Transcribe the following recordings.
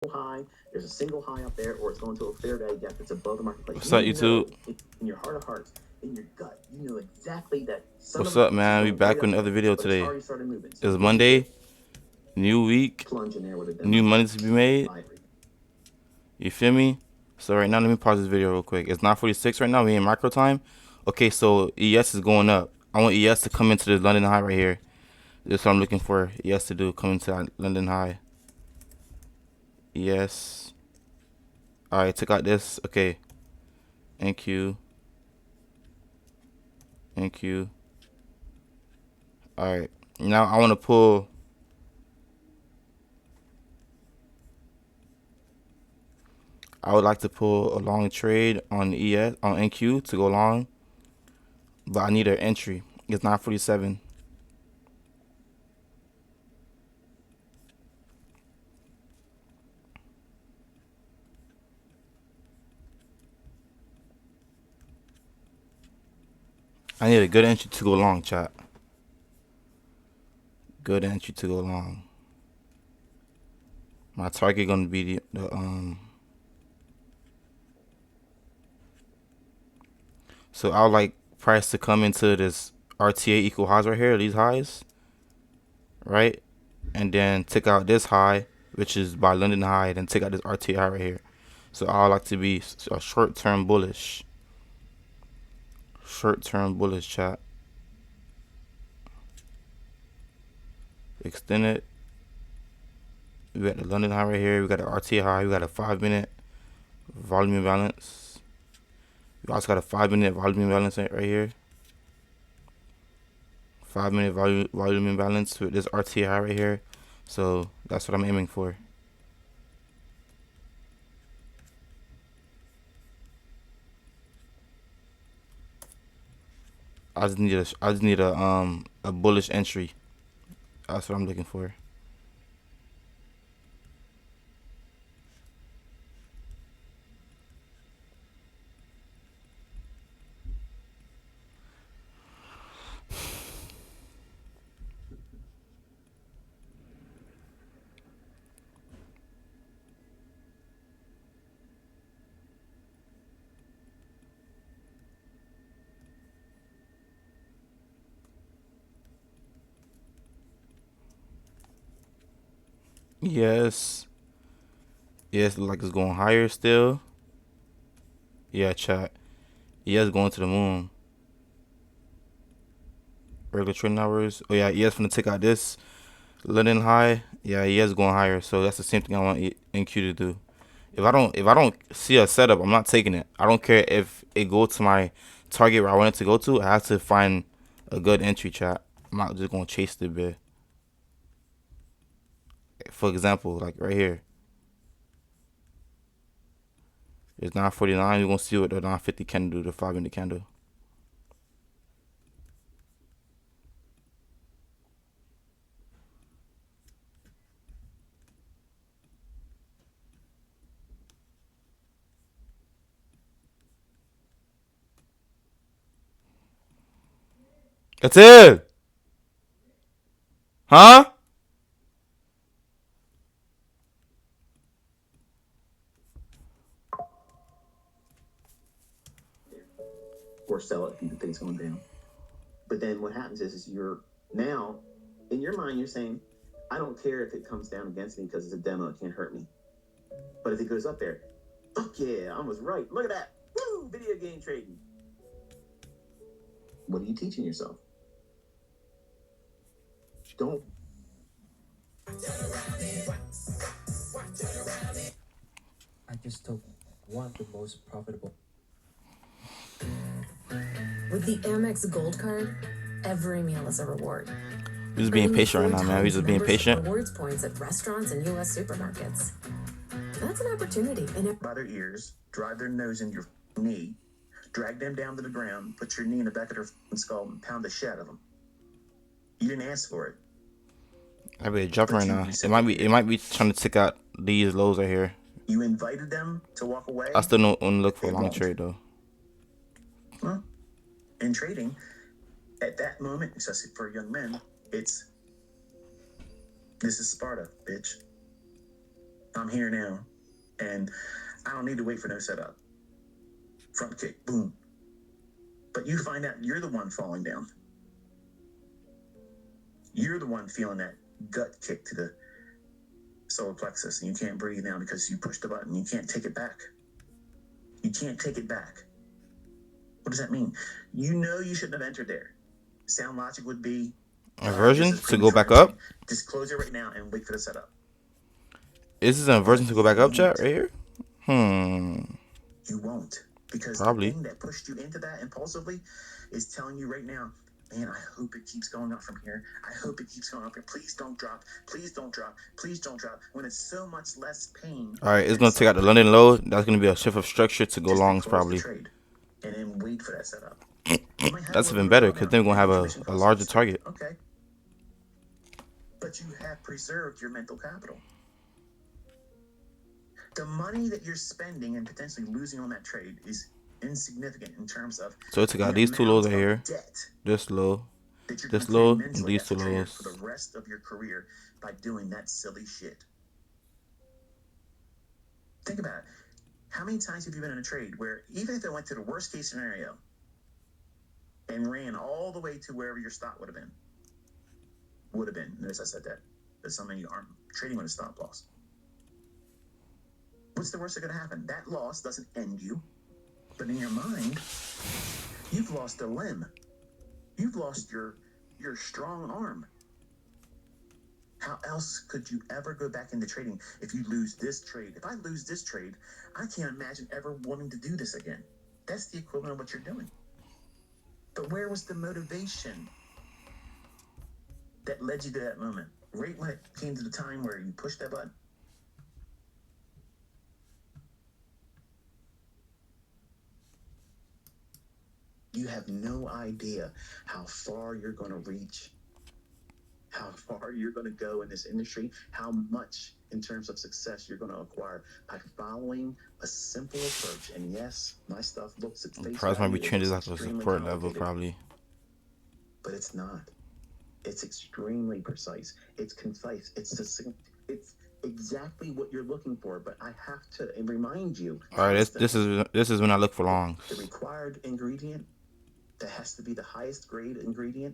high, there's a single high up there, or it's going to a fair value gap that's above the marketplace. What's up, YouTube? In your heart of hearts, in your gut, you know exactly that. What's up, man? We back with another video today. It's Monday, new week, new money to be made. You feel me? So right now, let me pause this video real quick. It's 9:46 right now. We in micro time. Okay, so ES is going up. I want ES to come into the London high right here. This is what I'm looking for ES to do. Come into that London high. ES. All right, took out this. Okay. NQ. NQ. All right. Now I want to pull. I would like to pull a long trade on ES on NQ to go long, but I need an entry. It's 9:47. I need a good entry to go long, chat. Good entry to go long. My target gonna be the So I would like price to come into this RTA equal highs right here, these highs, right? And then take out this high, which is by London high, then take out this RTA high right here. So I would like to be a short-term bullish. Short-term bullish, chat. Extend it. We got the London high right here. We got the RTA high. We got a 5-minute volume imbalance. We also got a 5-minute volume imbalance right here. 5-minute volume imbalance with this RTA high right here. So that's what I'm aiming for. I just need a bullish entry. That's what I'm looking for. Yes. Yes, like it's going higher still. Yeah, chat. Yes, going to the moon. Regular trading hours. Oh yeah, yes, gonna take out this London high. Yeah, yes, going higher. So that's the same thing I want NQ to do. If I don't see a setup, I'm not taking it. I don't care if it goes to my target where I want it to go to. I have to find a good entry, chat. I'm not just gonna chase the bid. For example, like right here. It's 9:49. We're gonna see what the 9:50 candle do, the 5-minute candle. That's it. Huh? Or sell it if you think it's going down. But then what happens is you're now, in your mind, you're saying, I don't care if it comes down against me because it's a demo, it can't hurt me. But if it goes up there, fuck yeah, I was right. Look at that. Woo! Video game trading. What are you teaching yourself? Don't. I just took one of the most profitable. With the Amex Gold Card, every meal is a reward. We're just being patient right now, man. We're just being patient. Rewards points at restaurants and U.S. supermarkets. That's an opportunity. By their ears, drive their nose into your knee, drag them down to the ground, put your knee in the back of their skull, and pound the shit out of them. You didn't ask for it. I be jumping right now. It might be trying to take out these lows right here. You invited them to walk away. I still don't want to look for a long trade though. Well, in trading, at that moment, especially for young men, this is Sparta, bitch. I'm here now, and I don't need to wait for no setup. Front kick, boom. But you find out you're the one falling down. You're the one feeling that gut kick to the solar plexus, and you can't breathe now because you pushed the button. You can't take it back. You can't take it back. What does that mean? You know you shouldn't have entered there. Sound logic would be inversion to go back up. Just close it right now and wait for the setup. Is this an inversion to go back up, chat, right here? You won't. Because Probably. the thing that pushed you into that impulsively is telling you right now, man, I hope it keeps going up from here. I hope it keeps going up here. Please don't drop. Please don't drop. Please don't drop. When it's so much less pain. All right, it's going to take out the London low. That's going to be a shift of structure to go longs probably. Trade and then wait for that setup. That's even better because then we're going to have a larger target. Okay. But you have preserved your mental capital. The money that you're spending and potentially losing on that trade is insignificant in terms of. So it took out these two lows right here. This low, this low, and these two lows. For the rest of your career by doing that silly shit. Think about it. How many times have you been in a trade where even if it went to the worst case scenario and ran all the way to wherever your stop would have been? Notice I said that. But some of you aren't trading with a stop loss. What's the worst that's going to happen? That loss doesn't end you. But in your mind, you've lost a limb. You've lost your strong arm. How else could you ever go back into trading if you lose this trade? If I lose this trade, I can't imagine ever wanting to do this again. That's the equivalent of what you're doing. But where was the motivation that led you to that moment? Right when it came to the time where you pushed that button? You have no idea how far you're going to reach, how far you're going to go in this industry, how much in terms of success you're going to acquire by following a simple approach. And yes, my stuff looks at face value. Price might be trending like a support level probably. But it's not. It's extremely precise. It's concise. It's exactly what you're looking for. But I have to remind you. All right, this is when I look for longs. The required ingredient that has to be the highest grade ingredient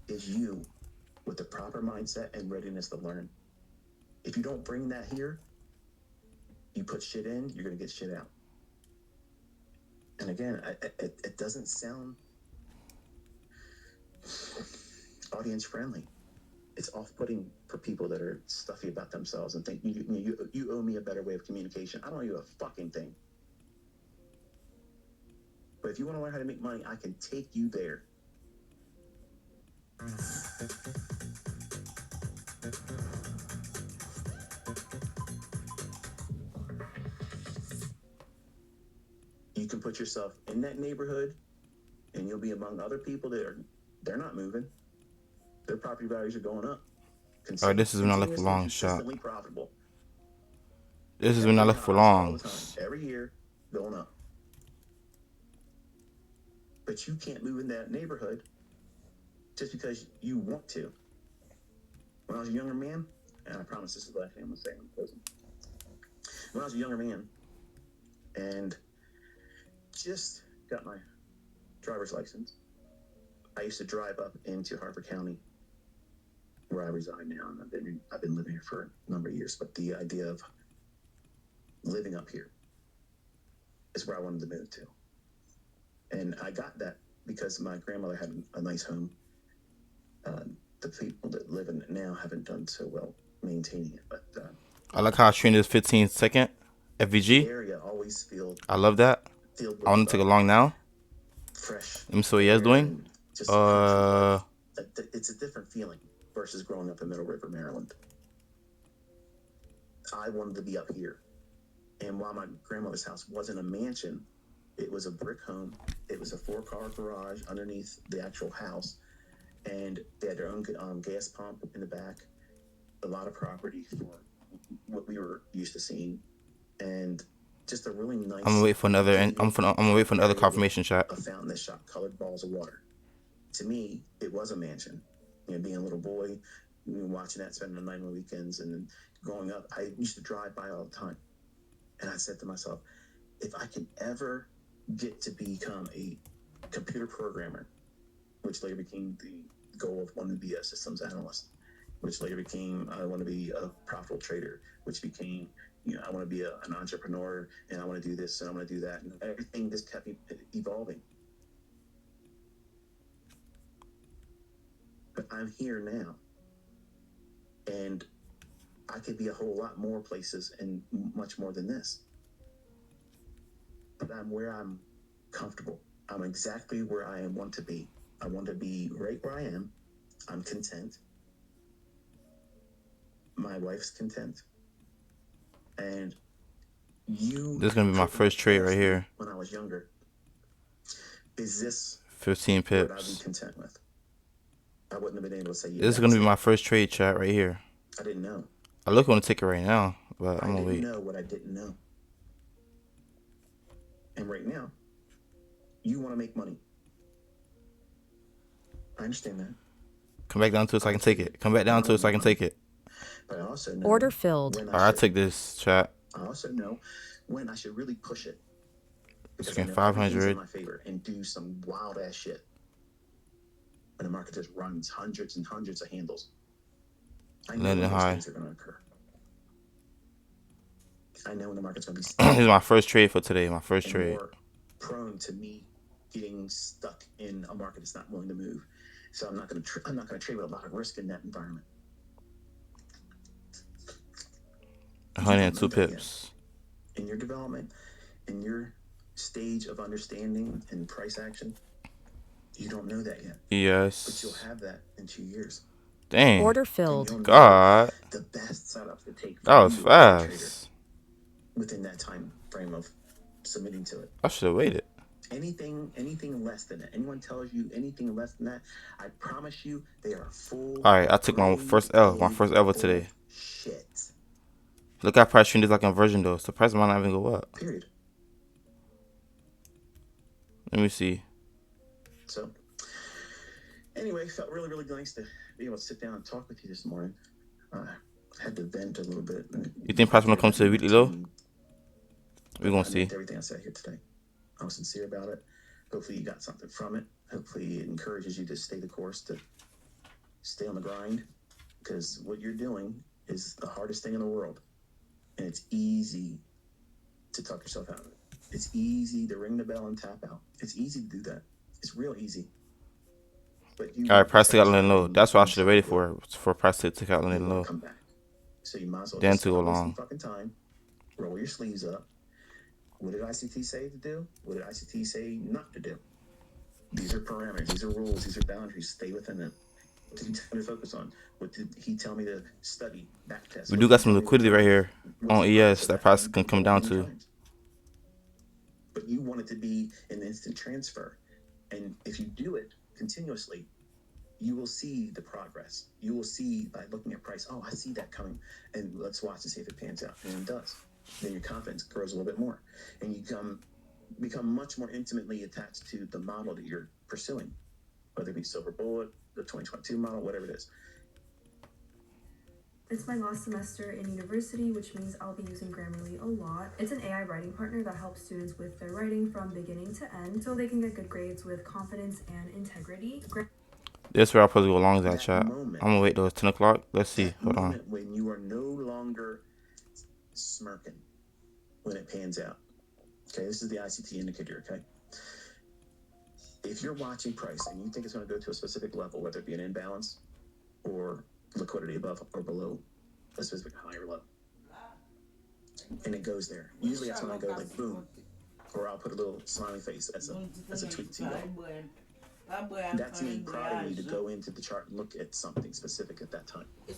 is you with the proper mindset and readiness to learn. If you don't bring that here, you put shit in, you're going to get shit out. And again, it doesn't sound audience friendly. It's off-putting for people that are stuffy about themselves and think you owe me a better way of communication. I don't owe you a fucking thing. But if you want to learn how to make money, I can take you there. You can put yourself in that neighborhood, and you'll be among other people they're not moving. Their property values are going up. All right, this is when I look for long shot. Profitable. This is when I look for longs. Every year, going up. But you can't move in that neighborhood just because you want to. When I was a younger man, and I promise this is the last thing I'm going to say in prison. When I was a younger man and just got my driver's license, I used to drive up into Harper County, where I reside now, and I've been living here for a number of years. But the idea of living up here is where I wanted to move to. And I got that because my grandmother had a nice home. The people that live in it now haven't done so well maintaining it. But I like how I trained this 15-second FVG. Area always I love that. I want to take a long now. Fresh. Let me see what he is doing. It's a different feeling versus growing up in Middle River, Maryland. I wanted to be up here. And while my grandmother's house wasn't a mansion, it was a brick home. It was a 4-car garage underneath the actual house. And they had their own gas pump in the back. A lot of property for what we were used to seeing. And just a really nice... I'm gonna wait for another, I'm gonna wait for another confirmation shot. A fountain that shot colored balls of water. To me, it was a mansion. You know, being a little boy, watching that, spending the night on the weekends, and then growing up, I used to drive by all the time. And I said to myself, if I can ever get to become a computer programmer, which later became the goal of wanting to be a systems analyst, which later became I want to be a profitable trader, which became, I want to be an entrepreneur, and I want to do this and I want to do that, and everything just kept evolving. But I'm here now, and I could be a whole lot more places and much more than this. But I'm where I'm comfortable. I'm exactly where I want to be. I want to be right where I am. I'm content. My wife's content. And This is gonna be my first trade right here. When I was younger, is this 15 what I'd be pips. content with? I wouldn't have been able to say, This is gonna be my first trade, chat, right here. I didn't know. I look on the ticket right now, but I'm gonna wait. I didn't know what I didn't know. And right now, you want to make money. I understand that. Come back down to it so I can take it. Come back down to it so I can take it. But I also know Order filled. Alright, I'll take this, chat. I also know when I should really push it. It's Because I getting know everything's 500. in my favor and do some wild ass shit. When the market just runs hundreds and hundreds of handles. I know when London those high. things are going to occur. I know when the market's going to be This is my first trade for today. My first and trade. more prone to me getting stuck in a market that's not willing to move. So I'm not going to trade with a lot of risk in that environment. 102 pips. In your development, in your stage of understanding and price action, you don't know that yet. Yes. But you'll have that in 2 years. Dang. Order filled. God. The best setups to take. That was fast. Within that time frame of submitting to it. I should have waited. Anything less than that. Anyone tells you anything less than that, I promise you they are full. Alright, I took my first L. My first L today. Shit. Look at price trend is like inversion though. So the price might not even go up. Period. Let me see. So, anyway, felt really, really nice to be able to sit down and talk with you this morning. Had to vent a little bit. You think price gonna come to the weekly low? We're gonna see. Everything I said here today. I was sincere about it. Hopefully you got something from it. Hopefully it encourages you to stay the course, to stay on the grind. Because what you're doing is the hardest thing in the world. And it's easy to talk yourself out of it. It's easy to ring the bell and tap out. It's easy to do that. It's real easy. But you Alright, price took out London low. That's what I should have waited for price to take out London low. come back. So you might as well Then just to go stop wasting long. fucking time. Roll your sleeves up. What did ICT say to do? What did ICT say not to do? These are parameters. These are rules. These are boundaries. Stay within them. What did he tell me to focus on? What did he tell me to study? Back test. We do got some liquidity right here on ES that price can come down to. But you want it to be an instant transfer. And if you do it continuously, you will see the progress. You will see by looking at price, oh, I see that coming. And let's watch and see if it pans out. And it does. Then your confidence grows a little bit more. And you become much more intimately attached to the model that you're pursuing, whether it be Silver Bullet, the 2022 model, whatever it is. It's my last semester in university, which means I'll be using Grammarly a lot. It's an AI writing partner that helps students with their writing from beginning to end so they can get good grades with confidence and integrity. This is where I'll probably go along with that chat. I'm gonna wait till it's 10 o'clock. Let's see. Hold on. When you are no longer smirking when it pans out. Okay, this is the ICT indicator, okay? If you're watching price and you think it's going to go to a specific level, whether it be an imbalance or liquidity above or below a specific higher level, and it goes there. Usually that's when I go like boom, or I'll put a little smiley face as a tweet to you. That's me prodding me to go into the chart and look at something specific at that time. It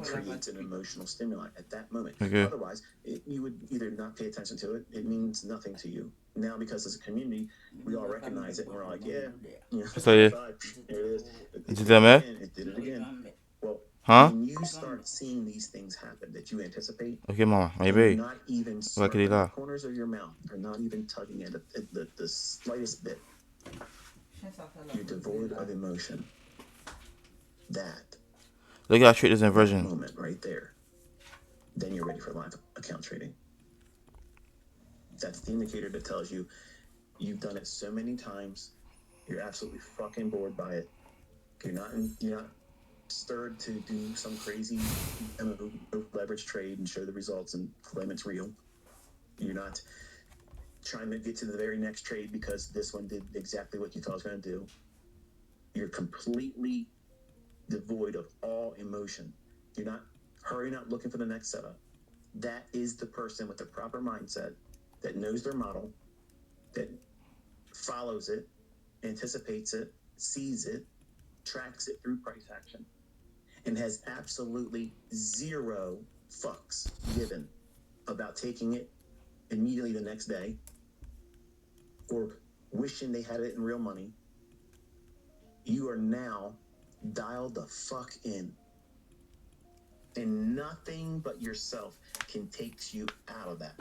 creates an emotional stimuli at that moment. Okay. Otherwise, you would either not pay attention to it. It means nothing to you. Now, because as a community, we all recognize it and we're like, yeah. So yeah. There it is. It did that, man? It did it again. Well, Huh? when you start seeing these things happen that you anticipate, Okay, mama. Maybe. not even Like it, the corners of your mouth are not even tugging at the slightest bit. You're devoid of emotion. That Look at how straight this inversion. moment right there then you're ready for live account trading. That's the indicator that tells you you've done it so many times, you're absolutely fucking bored by it. You're not stirred to do some crazy leverage trade and show the results and claim it's real. You're not trying to get to the very next trade because this one did exactly what you thought it was going to do. You're completely devoid of all emotion. You're not hurrying up looking for the next setup. That is the person with the proper mindset that knows their model, that follows it, anticipates it, sees it, tracks it through price action, and has absolutely zero fucks given about taking it immediately the next day or wishing they had it in real money. You are now dialed the fuck in. And nothing but yourself can take you out of that.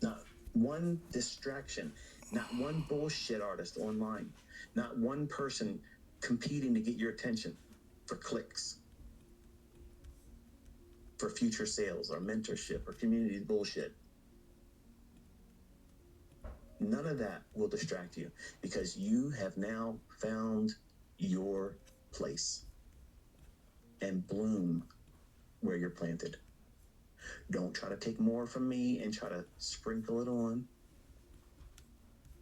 Not one distraction, not one bullshit artist online, not one person competing to get your attention for clicks, for future sales or mentorship or community bullshit. None of that will distract you because you have now found your place and bloom where you're planted. Don't try to take more from me and try to sprinkle it on.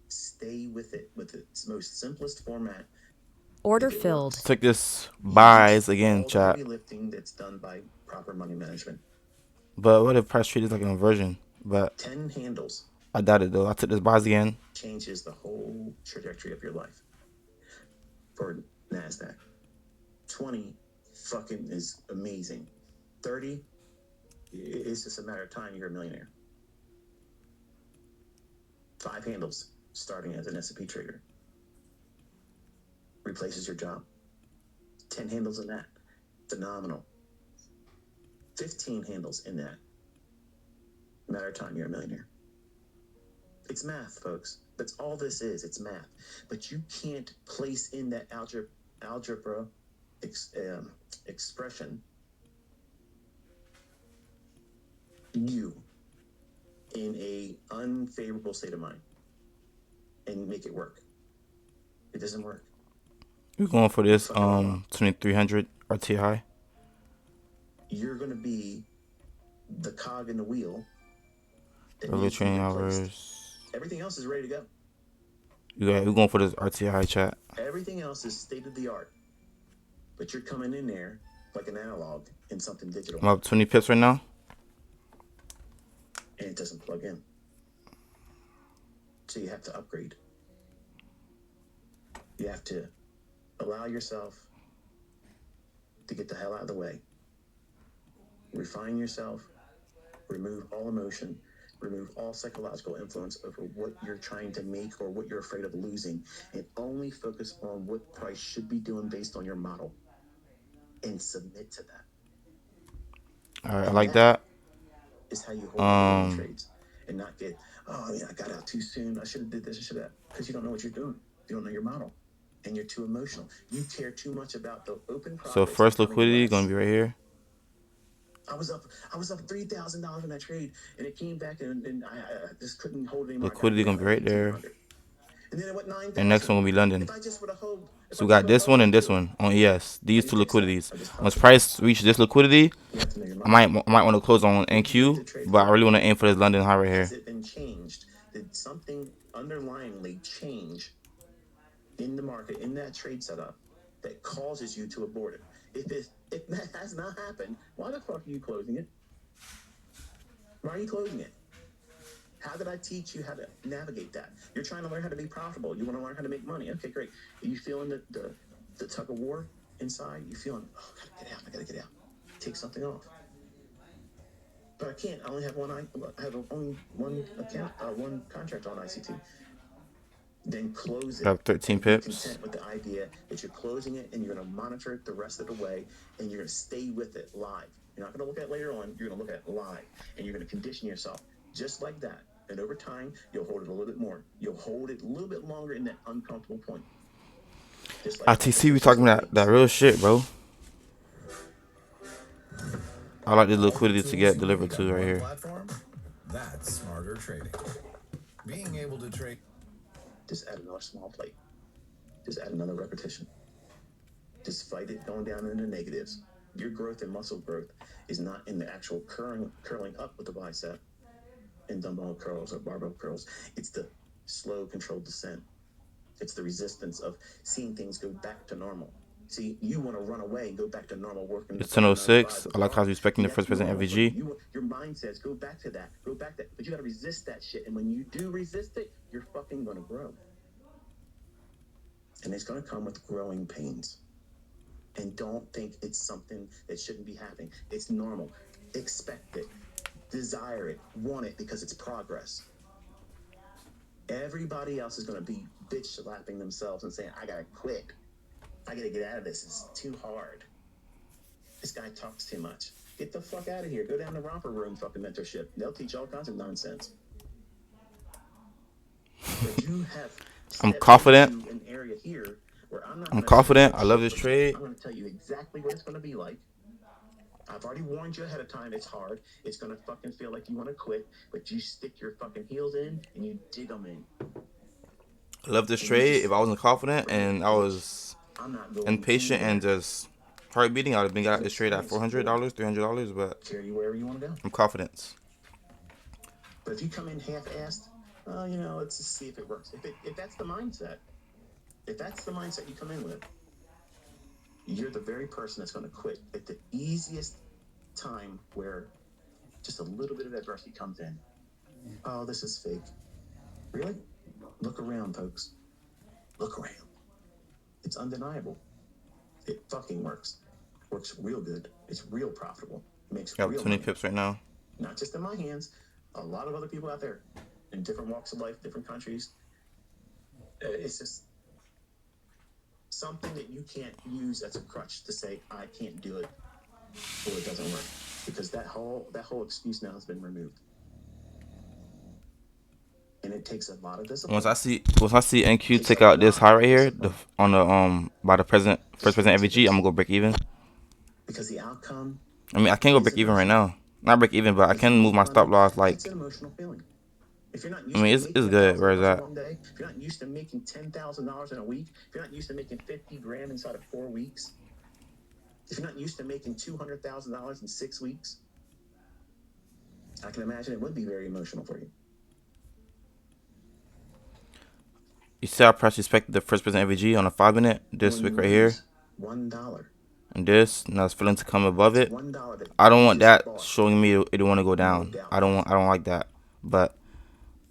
Stay with it with its most simplest format. Order filled. Take this buys again, All the chat. heavy lifting that's done by proper money management. But what if price trade is like an inversion? But 10 handles I doubt it though. I took this buys again. changes the whole trajectory of your life. For Nasdaq, 20 fucking is amazing. 30, it's just a matter of time you're a millionaire. 5 handles starting as an S&P trader replaces your job. 10 handles in that, phenomenal. 15 handles in that, matter of time you're a millionaire. It's math, folks. That's all this is. It's math. But you can't place in that algebra expression you in a unfavorable state of mind and make it work. It doesn't work. We're going for this 2300 RTI. You're going to be the cog in the wheel. Early training hours. Everything else is ready to go. We're going for this RTI, chat. Everything else is state of the art. But you're coming in there like an analog in something digital. I'm up 20 pips right now. And it doesn't plug in. So you have to upgrade. You have to allow yourself to get the hell out of the way. Refine yourself. Remove all emotion. Remove all psychological influence over what you're trying to make or what you're afraid of losing. And only focus on what price should be doing based on your model. And submit to that. All right, I like that. Is how you hold trades and not get, oh yeah, I got out too soon. I should have did this. I should have, because you don't know what you're doing. You don't know your model, and you're too emotional. You care too much about the open profits. So first liquidity gonna be right here. I was up $3,000 in that trade, and it came back, and I just couldn't hold it anymore. Liquidity gonna be right there. And then it went 9,000. And next one will be London. If I just would have held. So we got this one and this one on ES. These two liquidities. Once price reach this liquidity, I might want to close on NQ, but I really want to aim for this London high right here. Has it been changed? Did something underlyingly change in the market, in that trade setup, that causes you to abort it? If that has not happened, why the fuck are you closing it? Why are you closing it? How did I teach you how to navigate that? You're trying to learn how to be profitable. You want to learn how to make money. Okay, great. Are you feeling the tug of war inside? You feeling, oh, I gotta get out. Take something off. But I can't. I only have one account, one contract on ICT. Then close it. Got 13 pips. Content with the idea that you're closing it and you're going to monitor it the rest of the way, and you're going to stay with it live. You're not going to look at it later on. You're going to look at it live, and you're going to condition yourself just like that. And over time, you'll hold it a little bit more. You'll hold it a little bit longer in that uncomfortable point. Like ITC, we talking about that real shit, bro. I like the liquidity to get delivered to right here. Platform? That's smarter trading. Being able to trade. Just add another small plate. Just add another repetition. Just fight it going down into negatives. Your growth and muscle growth is not in the actual curling up with the bicep and dumbbell curls or barbell curls. It's the slow, controlled descent. It's the resistance of seeing things go back to normal. See, you want to run away and go back to normal working. It's 10:06. I like how he's respecting the first person MVG. Your mind says, go back to that, go back to that. But you got to resist that shit. And when you do resist it, you're fucking going to grow. And it's going to come with growing pains. And don't think it's something that shouldn't be happening. It's normal. Expect it. Desire it. Want it because it's progress. Everybody else is going to be bitch slapping themselves and saying, I got to quit. I got to get out of this. It's too hard. This guy talks too much. Get the fuck out of here. Go down to romper room fucking mentorship. They'll teach all kinds of nonsense. But you have I'm confident. an area here where I'm confident. I love this trade. I'm going to tell you exactly what it's going to be like. I've already warned you ahead of time. It's hard. It's going to fucking feel like you want to quit, but you stick your fucking heels in and you dig them in. I love this trade. If I wasn't confident and I was impatient and just heart beating, I would have been got this trade at $400, $300, but Carry you wherever you want to go. I'm confident. But if you come in half-assed, let's just see if it works. If that's the mindset, you come in with, you're the very person that's going to quit at the easiest time where just a little bit of adversity comes in. Oh, this is fake. Really? Look around, folks. Look around. It's undeniable. It fucking works. Works real good. It's real profitable. It makes Got real 20 money. pips right now. Not just in my hands. A lot of other people out there in different walks of life, different countries. It's just something that you can't use as a crutch to say, I can't do it or it doesn't work. Because that whole excuse now has been removed. And it takes a lot of discipline. Once I see NQ take out this high right here, on the by the first president MVG, I'm gonna go break even. Because the outcome, I mean, I can't go break even right now. Not break even, but I can move my stop loss. Like, it's an emotional feeling. If you're not used I mean, it's good. Where is that? If you're not used to making $10,000 in a week, if you're not used to making 50 grand inside of 4 weeks, if you're not used to making $200,000 in 6 weeks, I can imagine it would be very emotional for you. You see how price respected the first person MVG on a 5-minute. This wick right here. $1. And this, now it's feeling to come above it. $1 that I don't want you just that bought. showing me it want to go down. doubt. I don't like that. But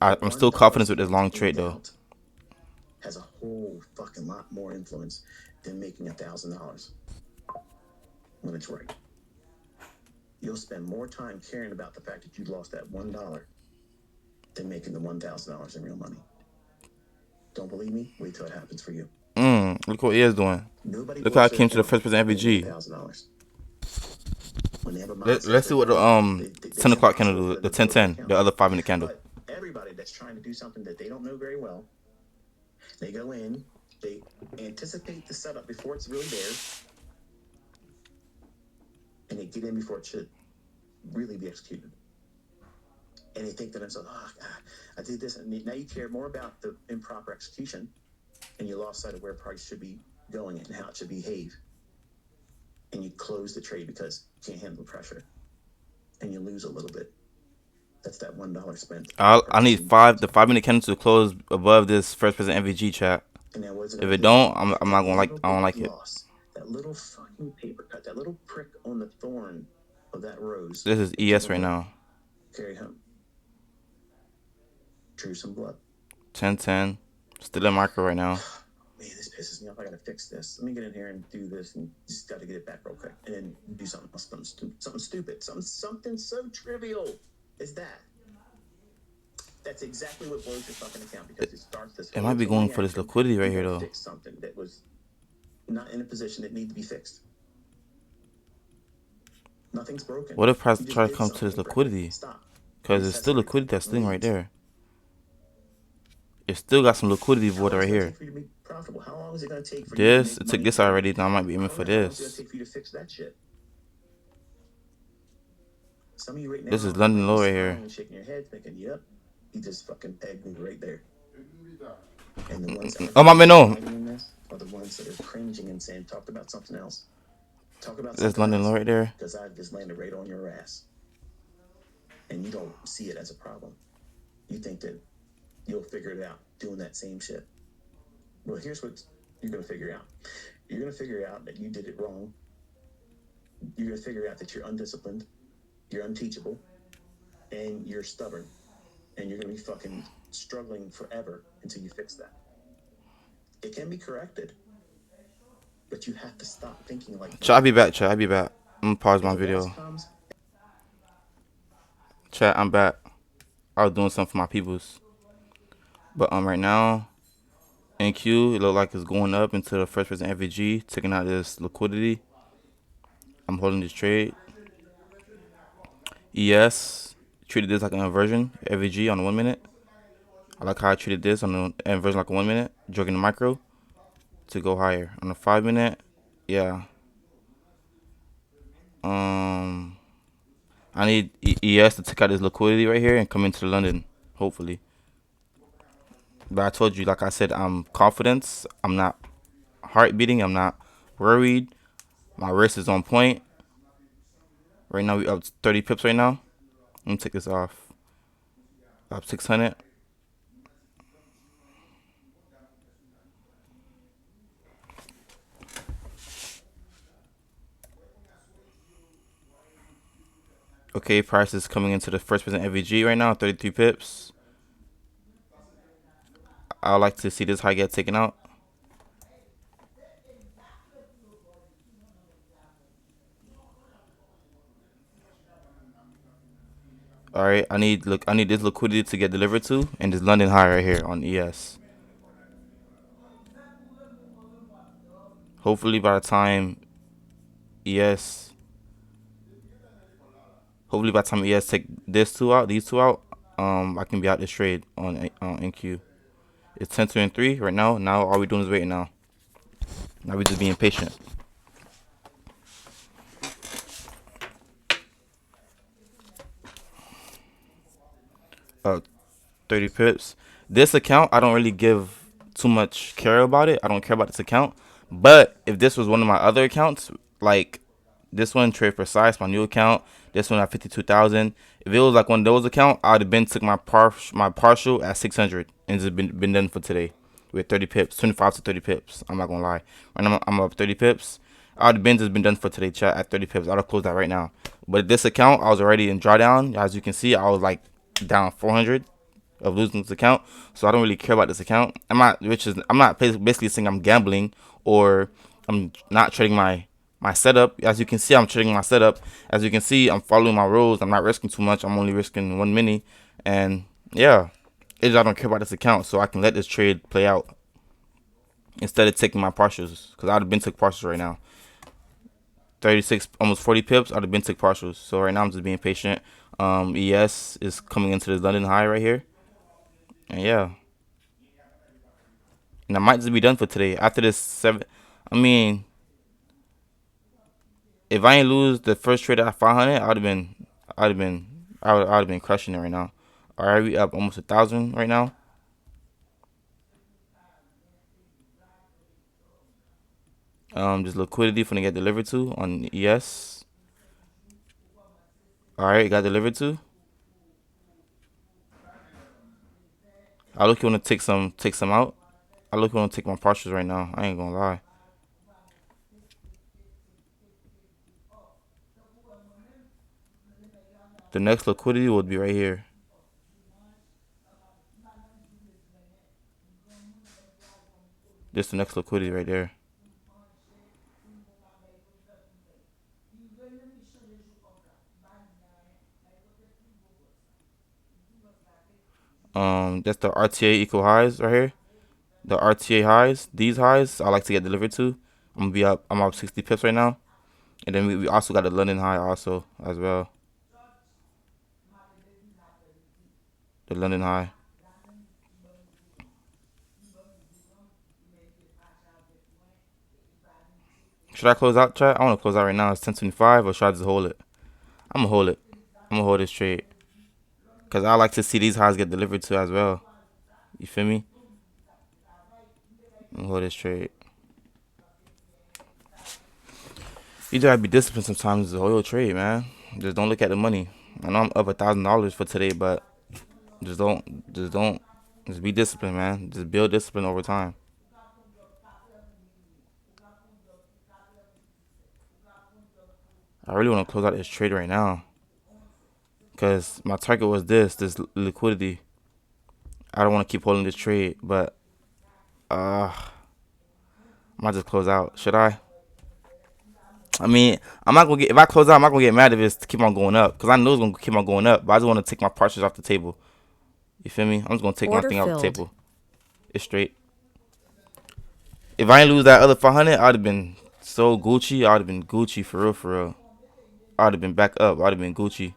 I'm still confident with this long trade though. Has a whole fucking lot more influence than making $1,000 when it's right. You'll spend more time caring about the fact that you lost that $1 than making the $1,000 in real money. Don't believe me? Wait till it happens for you. Look what he is doing. Nobody Look how I works came to the their first person account MVG. $1,000. When they have a Let's mindset see what the they 10 o'clock have candle do. to The build an 10:10, account. the other 5-minute candle. But everybody that's trying to do something that they don't know very well, they go in, they anticipate the setup before it's really there, and they get in before it should really be executed. And they think to themselves, oh, God, I did this. And now you care more about the improper execution, and you lost sight of where price should be going and how it should behave. And you close the trade because you can't handle the pressure, and you lose a little bit. That's that $1 spent. I need the 5-minute candle to close above this first person MVG chat. And that wasn't If a it big- don't, I'm not gonna like. little I don't like bit it. loss, that little fucking paper cut, that little prick on the thorn of that rose. This is ES right now. Carry home. Drew some blood. 10:10. Still in market right now. Man, this pisses me off. I gotta fix this. Let me get in here and do this, and just gotta get it back real quick, and then do something else, something stupid, something so trivial as that. That's exactly what blows your fucking account, because it starts this. It might be going for this liquidity right here though. Fix something that was not in a position that needed to be fixed. Nothing's broken. What if price You just try to did come to this something liquidity? broken. Stop. Because it's still liquidity that's sitting right there. It still got some liquidity How water long right is it gonna here. take for you to be profitable? How long is it going to take for you to This, make it took money? this already. Now I might be aiming for How long is it going this. to take for you to fix that shit? Some of you right now, This is London low right here. and shaking your head, thinking, "Yep, he just fucking pegged me right there." And the ones that Oh my man, no. in this are the ones that are cringing and saying, "Talk about something else. Talk about That's something London else." low right there. Because I just landed right on your ass, and you don't see it as a problem. You think that you'll figure it out doing that same shit. Well, here's what you're gonna figure out. You're gonna figure out that you did it wrong. You're gonna figure out that you're undisciplined, you're unteachable, and you're stubborn. And you're gonna be fucking struggling forever until you fix that. It can be corrected, but you have to stop thinking like that. Chat, I'll be back, chat. I'll be back. I'm gonna pause my video. Chat, I'm back. I was doing something for my peoples. But right now, NQ, it look like it's going up into the first person FVG, taking out this liquidity. I'm holding this trade. ES treated this like an inversion, FVG on the 1 minute. I like how I treated this on the inversion like a 1 minute, jogging the micro to go higher. On the 5 minute, yeah. I need ES to take out this liquidity right here and come into London, hopefully. But I told you, like I said, I'm confident. I'm not heart beating. I'm not worried. My wrist is on point. Right now, we up 30 pips right now. Let me take this off. Up 600. Okay, price is coming into the first percent FVG right now, 33 pips. I would like to see this high get taken out. All right, I need this liquidity to get delivered to, and this London high right here on ES. Hopefully by the time ES, take these two out, I can be out this trade on NQ. It's 10-3 right now. Now all we're doing is waiting now. Now we're just being patient. 30 pips. This account, I don't really give too much care about it. I don't care about this account. But if this was one of my other accounts, like this one, Trade Precise, my new account, this one at 52,000. If it was like one of those accounts, I would have been took my partial at 600 and just been done for today with 30 pips, 25 to 30 pips. I'm not gonna lie. Right now I'm up 30 pips. I would have been done for today, chat, at 30 pips. I'd have closed that right now. But this account, I was already in drawdown. As you can see, I was like down 400 of losing this account, so I don't really care about this account. I'm not basically saying I'm gambling or I'm not trading my setup. As you can see, I'm trading my setup. As you can see, I'm following my rules. I'm not risking too much. I'm only risking 1 mini, and yeah, I don't care about this account, so I can let this trade play out instead of taking my partials, because I'd have been took partials right now. 36, almost 40 pips. I'd have been took partials. So right now I'm just being patient. ES is coming into this London high right here. And yeah, and I might just be done for today. After this 7, I mean, if I ain't lose the first trade at 500, I would have been crushing it right now. All right, we up almost 1,000 right now. Just liquidity finna get delivered to on ES. All right, it got delivered to. I look want to take some out. I look want to take my partials right now. I ain't gonna lie. The next liquidity would be right here. This the next liquidity right there. That's the RTA equal highs right here. The RTA highs, these highs, I like to get delivered to. I'm up 60 pips right now. And then we also got the London high also as well. The London high. Should I close out, chat? I want to close out right now. It's 10:25, or should I just hold it? I'm going to hold it. I'm gonna hold this trade. Cause I like to see these highs get delivered to as well. You feel me? I'm gonna hold this trade. You just gotta be disciplined sometimes to hold your trade, man. Just don't look at the money. I know I'm up $1,000 for today, but just be disciplined, man. Just build discipline over time. I really want to close out this trade right now, cause my target was this liquidity. I don't want to keep holding this trade, but I might just close out. Should I? I mean, I'm not gonna get, if I close out, I'm not gonna get mad if it's to keep on going up, cause I know it's gonna keep on going up. But I just want to take my partials off the table. You feel me? I'm just gonna take my thing off the table. It's straight. If I ain't lose that other 500, I'd have been so Gucci. I'd have been Gucci for real, for real. I'd have been back up. I'd have been Gucci.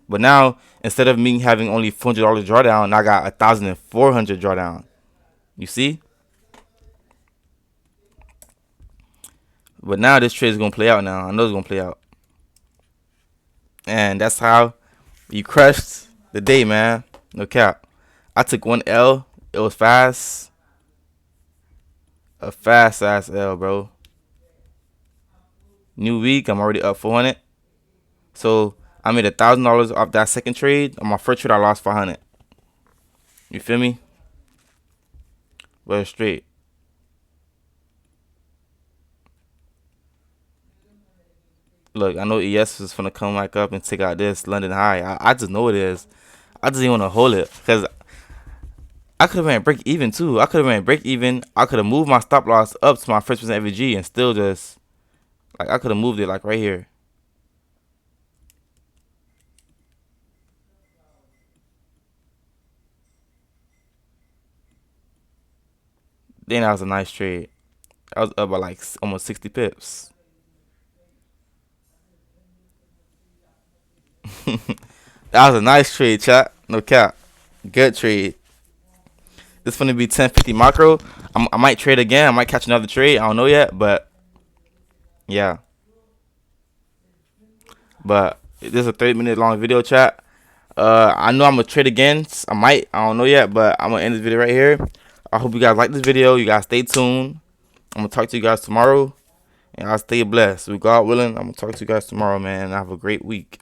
But now, instead of me having only $400 drawdown, I got 1,400 drawdown. You see? But now this trade is gonna play out. Now I know it's gonna play out, and that's how you crushed the day, man. No cap. I took one L. It was fast. A fast ass L, bro. New week, I'm already up 400. So I made $1,000 off that second trade. On my first trade, I lost 500. You feel me? But it's straight. Look, I know ES is gonna come back up and take out this London high. I just know it is. I just didn't want to hold it because I could have been break even too. I could have been break even. I could have moved my stop loss up to my first percent FVG and still just like I could have moved it like right here. Then that was a nice trade. I was up by like almost 60 pips. That was a nice trade, chat. No cap. Good trade. This is gonna be 1050 macro. I might trade again. I might catch another trade. I don't know yet, but yeah. But this is a 30-minute long video, chat. I know I'm gonna trade again. I don't know yet, but I'm gonna end this video right here. I hope you guys like this video. You guys stay tuned. I'm gonna talk to you guys tomorrow, and I'll stay blessed. With God willing, I'm gonna talk to you guys tomorrow, man. Have a great week.